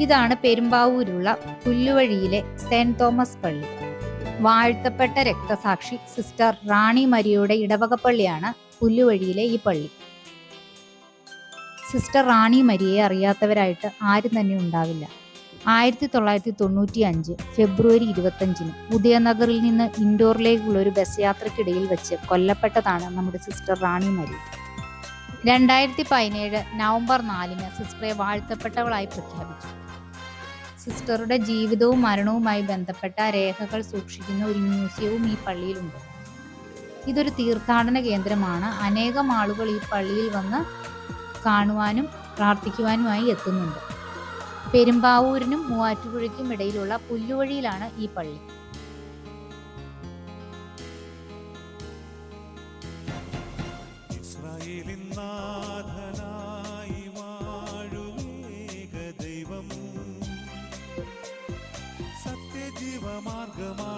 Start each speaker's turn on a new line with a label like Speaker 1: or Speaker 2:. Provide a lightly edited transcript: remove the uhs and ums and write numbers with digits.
Speaker 1: ഇതാണ് പെരുമ്പാവൂരുള്ള പുല്ലുവഴിയിലെ saint Thomas പള്ളി. വാഴ്ത്തപ്പെട്ട രക്തസാക്ഷി സിസ്റ്റർ റാണി മരിയയുടെ ഇടവക പള്ളിയാണ് പുല്ലുവഴിയിലെ ഈ പള്ളി. സിസ്റ്റർ റാണി മരിയയെ അറിയാത്തവരായിട്ട് ആരും തന്നെ ഉണ്ടാവില്ല. 1995 ഫെബ്രുവരി 25 ഉദയനഗറിൽ നിന്ന് ഇൻഡോറിലേക്കുള്ള ഒരു ബസ് യാത്രക്കിടയിൽ വെച്ച് കൊല്ലപ്പെട്ടതാണ് നമ്മുടെ സിസ്റ്റർ റാണി മരിയ. 2017 നവംബർ 4 സിസ്റ്ററെ വാഴ്ത്തപ്പെട്ടവളായി പ്രഖ്യാപിച്ചു. സിസ്റ്ററുടെ ജീവിതവും മരണവുമായി ബന്ധപ്പെട്ട രേഖകൾ സൂക്ഷിക്കുന്ന ഒരു മ്യൂസിയവും ഈ പള്ളിയിലുണ്ട്. ഇതൊരു തീർത്ഥാടന കേന്ദ്രമാണ്. അനേകം ആളുകൾ ഈ പള്ളിയിൽ വന്ന് കാണുവാനും പ്രാർത്ഥിക്കുവാനുമായി എത്തുന്നുണ്ട്. പെരുമ്പാവൂരിനും മൂവാറ്റുപുഴയ്ക്കും ഇടയിലുള്ള പുല്ലുവഴിയിലാണ് ഈ പള്ളി.
Speaker 2: സത്യജീവമാർഗമാ